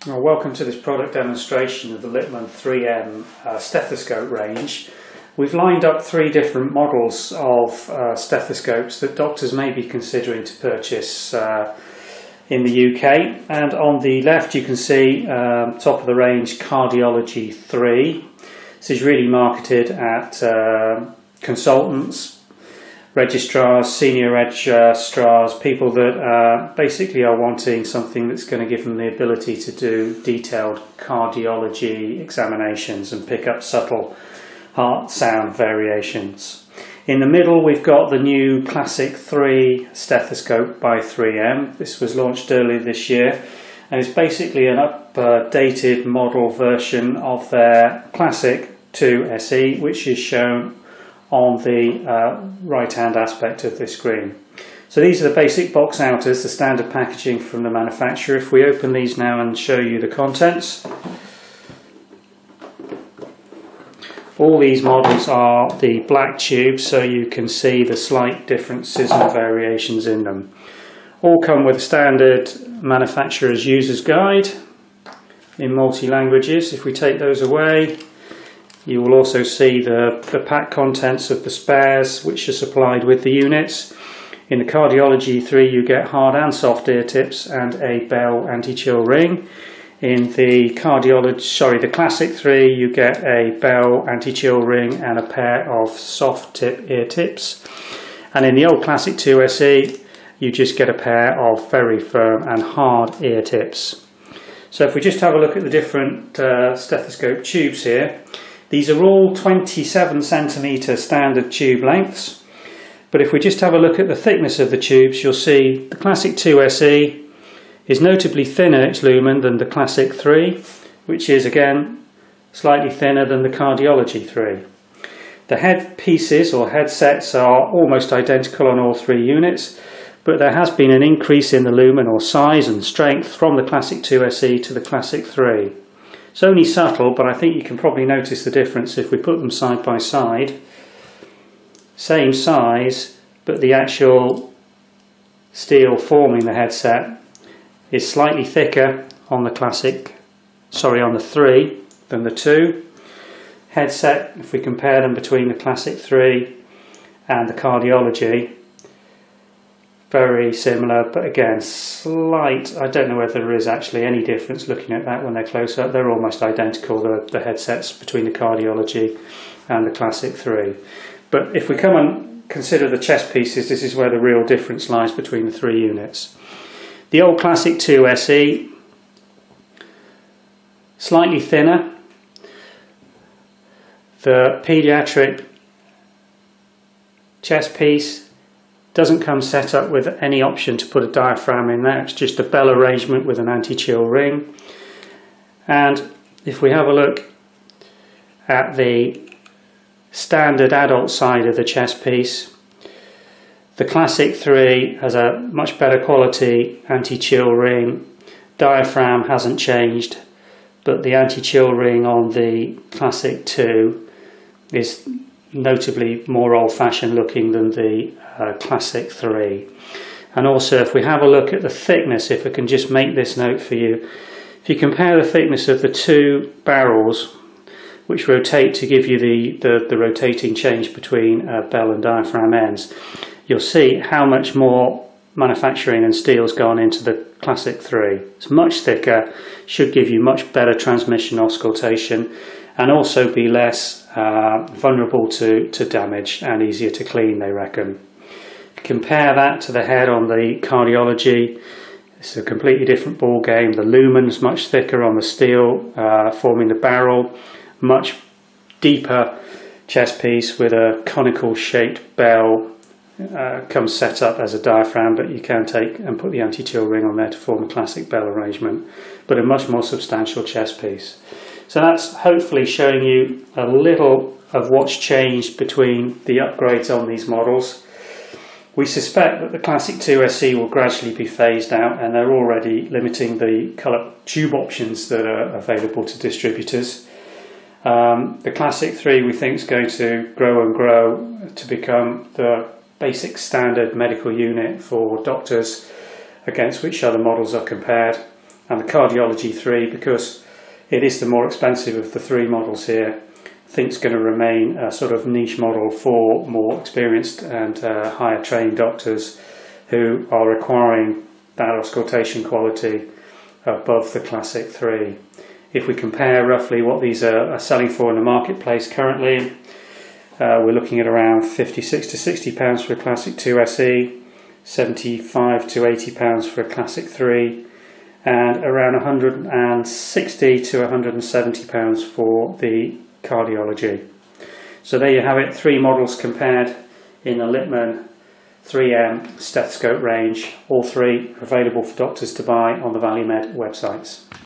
Well, welcome to this product demonstration of the Littmann 3M stethoscope range. We've lined up three different models of stethoscopes that doctors may be considering to purchase in the UK. And on the left you can see top of the range Cardiology 3. This is really marketed at consultants, registrars, senior registrars, people that basically are wanting something that's going to give them the ability to do detailed cardiology examinations and pick up subtle heart sound variations. In the middle we've got the new Classic III stethoscope by 3M. This was launched earlier this year and it's basically an updated model version of their Classic II SE, which is shown on the right hand aspect of this screen. So these are the basic box outers, the standard packaging from the manufacturer. If we open these now and show you the contents, all these models are the black tubes, so you can see the slight differences and variations in them. All come with a standard manufacturer's user's guide in multi-languages. If we take those away, you will also see the pack contents of the spares which are supplied with the units. In the Cardiology 3 you get hard and soft ear tips and a Bell anti-chill ring. In the Classic 3 you get a Bell anti-chill ring and a pair of soft tip ear tips. And in the old Classic II SE you just get a pair of very firm and hard ear tips. So if we just have a look at the different stethoscope tubes here, these are all 27cm standard tube lengths, but if we just have a look at the thickness of the tubes, you'll see the Classic II SE is notably thinner its lumen than the Classic III, which is again slightly thinner than the Cardiology 3. The head pieces or headsets are almost identical on all three units, but there has been an increase in the lumen or size and strength from the Classic II SE to the Classic III. It's only subtle, but I think you can probably notice the difference if we put them side by side. Same size, but the actual steel forming the headset is slightly thicker on the on the 3 than the 2. Headset, if we compare them between the Classic 3 and the Cardiology, very similar, but again slight. I don't know whether there is actually any difference looking at that when they're close up. They're almost identical, the headsets between the Cardiology and the Classic 3. But if we come and consider the chest pieces, this is where the real difference lies between the three units. The old Classic II SE, slightly thinner. The paediatric chest piece doesn't come set up with any option to put a diaphragm in there. It's just a bell arrangement with an anti-chill ring. And if we have a look at the standard adult side of the chest piece, the Classic 3 has a much better quality anti-chill ring. Diaphragm hasn't changed, but the anti-chill ring on the Classic 2 is notably more old-fashioned looking than the Classic 3. And also if we have a look at the thickness, if I can just make this note for you, if you compare the thickness of the two barrels which rotate to give you the rotating change between bell and diaphragm ends, you'll see how much more manufacturing and steel's gone into the Classic 3. It's much thicker, should give you much better transmission auscultation and also be less vulnerable to damage and easier to clean, they reckon. Compare that to the head on the Cardiology. It's a completely different ball game. The lumen's much thicker on the steel forming the barrel, much deeper chest piece with a conical shaped bell. Comes set up as a diaphragm, but you can take and put the anti-chill ring on there to form a classic bell arrangement, but a much more substantial chest piece. So that's hopefully showing you a little of what's changed between the upgrades on these models. We suspect that the Classic II SE will gradually be phased out, and they're already limiting the colour tube options that are available to distributors. The Classic 3 we think is going to grow and grow to become the basic standard medical unit for doctors against which other models are compared. And the Cardiology 3, because it is the more expensive of the three models here, I think it's going to remain a sort of niche model for more experienced and higher trained doctors who are requiring that auscultation quality above the Classic 3. If we compare roughly what these are selling for in the marketplace currently, we're looking at around £56 to £60 for a Classic II SE, £75 to £80 for a Classic 3, and around £160 to £170 for the Cardiology. So there you have it, three models compared in the Littmann 3M stethoscope range, all three available for doctors to buy on the ValueMed websites.